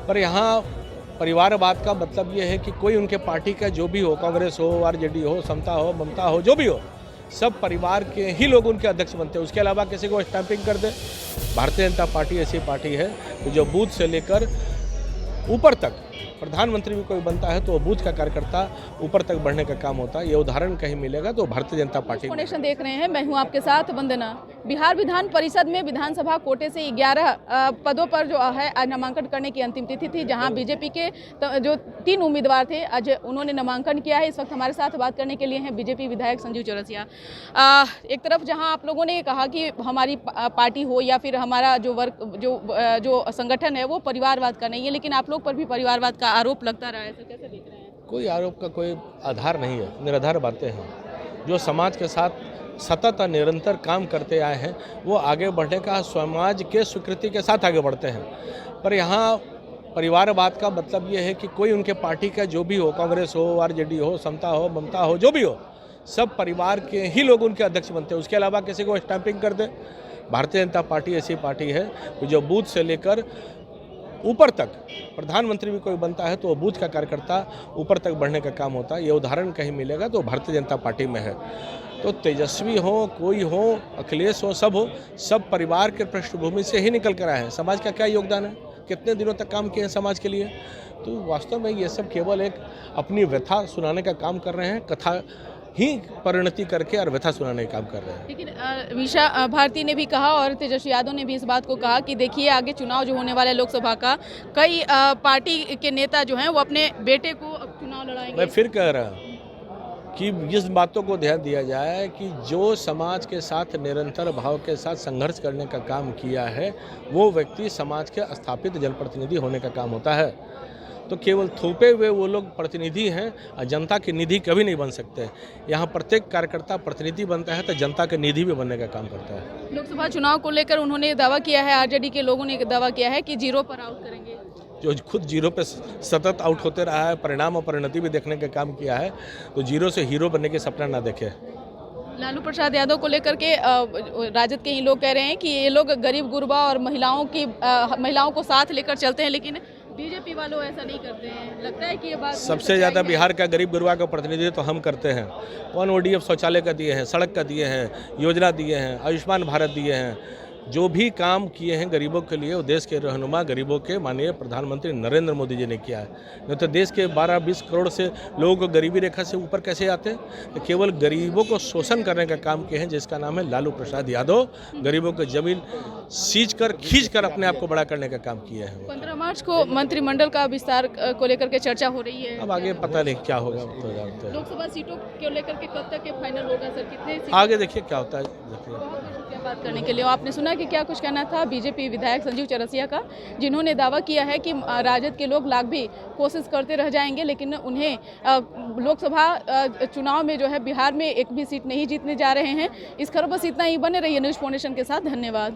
पर यहाँ परिवारवाद का मतलब ये है कि कोई उनके पार्टी का जो भी हो, कांग्रेस हो, आरजेडी हो, समता हो, ममता हो, जो भी हो, सब परिवार के ही लोग उनके अध्यक्ष बनते हैं। उसके अलावा किसी को स्टैंपिंग कर दे। भारतीय जनता पार्टी ऐसी पार्टी है कि जो बूथ से लेकर ऊपर तक, प्रधानमंत्री भी कोई बनता है तो वो बूथ का कार्यकर्ता ऊपर तक बढ़ने का काम होता है। ये उदाहरण कहीं मिलेगा तो भारतीय जनता पार्टी फाउंडेशन देख रहे हैं। मैं हूं आपके साथ वंदना। बिहार विधान परिषद में विधानसभा कोटे से 11 पदों पर जो है आज नामांकन करने की अंतिम तिथि थी, जहां बीजेपी के जो 3 उम्मीदवार थे आज उन्होंने नामांकन किया है। इस वक्त हमारे साथ बात करने के लिए हैं बीजेपी विधायक संजीव चौरसिया। एक तरफ जहां आप लोगों ने कहा कि हमारी पार्टी हो या फिर हमारा जो वर्ग जो संगठन है वो परिवारवाद का नहीं है, लेकिन आप लोग पर भी परिवारवाद का आरोप लगता रहा है, तो कैसे देख रहे हैं? कोई आरोप का कोई आधार नहीं है, निराधार बातें हैं। जो समाज के साथ सतत और निरंतर काम करते आए हैं वो आगे बढ़ने का, समाज के स्वीकृति के साथ आगे बढ़ते हैं। पर यहाँ परिवारवाद का मतलब ये है कि कोई उनके पार्टी का जो भी हो, कांग्रेस हो, आरजेडी हो, समता हो, ममता हो, जो भी हो, सब परिवार के ही लोग उनके अध्यक्ष बनते हैं। उसके अलावा किसी को स्टैंपिंग कर दे। भारतीय जनता पार्टी ऐसी पार्टी है कि जो बूथ से लेकर ऊपर तक, प्रधानमंत्री भी कोई बनता है तो वो बूथ का कार्यकर्ता ऊपर तक बढ़ने का काम होता है। ये उदाहरण कहीं मिलेगा तो भारतीय जनता पार्टी में है। तो तेजस्वी हो, कोई हो, अखिलेश हो, सब परिवार के पृष्ठभूमि से ही निकल कर आए हैं। समाज का क्या योगदान है, कितने दिनों तक काम किए हैं समाज के लिए। तो वास्तव में ये सब केवल एक अपनी व्यथा सुनाने का काम कर रहे हैं, कथा ही परिणति करके और व्यथा सुनाने का काम कर रहे हैं। लेकिन मीशा भारती ने भी कहा और तेजस्वी यादव ने भी इस बात को कहा कि देखिए आगे चुनाव जो होने वाला है लोकसभा का, कई पार्टी के नेता जो हैं वो अपने बेटे को अब चुनाव लड़ाएंगे। मैं फिर कह रहा हूँ कि इस बातों को ध्यान दिया जाए कि जो समाज के साथ निरंतर भाव के साथ संघर्ष करने का काम किया है वो व्यक्ति समाज के स्थापित जनप्रतिनिधि होने का काम होता है। तो केवल थोपे हुए वो लोग प्रतिनिधि हैं और जनता के निधि कभी नहीं बन सकते। यहाँ प्रत्येक कार्यकर्ता प्रतिनिधि बनता है तो जनता के निधि भी बनने का काम करता है। लोकसभा चुनाव को लेकर उन्होंने दावा किया है, आरजेडी के लोगों ने दावा किया है कि 0 पर आउट करेंगे। जो खुद 0 पे सतत आउट होते रहा है, परिणाम और परिणति भी देखने का काम किया है, तो 0 से हीरो बनने के सपना ना देखे। लालू प्रसाद यादव को लेकर के राजद के ही लोग कह रहे हैं कि ये लोग गरीब गुरबा और महिलाओं को साथ लेकर चलते हैं, लेकिन बीजेपी वालों ऐसा नहीं करते हैं। लगता है कि ये बात सबसे ज़्यादा बिहार का गरीब गुरबा का प्रतिनिधित्व तो हम करते हैं। कौन ODF शौचालय का दिए हैं, सड़क का दिए हैं, योजना दिए हैं, आयुष्मान भारत दिए हैं। जो भी काम किए हैं गरीबों के लिए वो देश के रहनुमा, गरीबों के माननीय प्रधानमंत्री नरेंद्र मोदी जी ने किया है। नहीं तो देश के 12-20 करोड़ से लोगों को गरीबी रेखा से ऊपर कैसे आते हैं। तो केवल गरीबों को शोषण करने का काम किए हैं, जिसका नाम है लालू प्रसाद यादव। गरीबों की जमीन खींच कर अपने आप को बड़ा करने का काम किया है। 15 मार्च को मंत्रिमंडल का विस्तार को लेकर के चर्चा हो रही है। अब आगे पता नहीं क्या होगा। लोकसभा सीटों को लेकर के कब तक के फाइनल होगा सर? कितने आगे देखिए क्या होता है। देखिए बात करने के लिए आपने सुना कि क्या कुछ कहना था बीजेपी विधायक संजीव चौरसिया का, जिन्होंने दावा किया है कि राजद के लोग लाख भी कोशिश करते रह जाएंगे लेकिन उन्हें लोकसभा चुनाव में जो है बिहार में एक भी सीट नहीं जीतने जा रहे हैं। इस खबर बस इतना ही। बने रहिए न्यूज़ फाउंडेशन के साथ। धन्यवाद।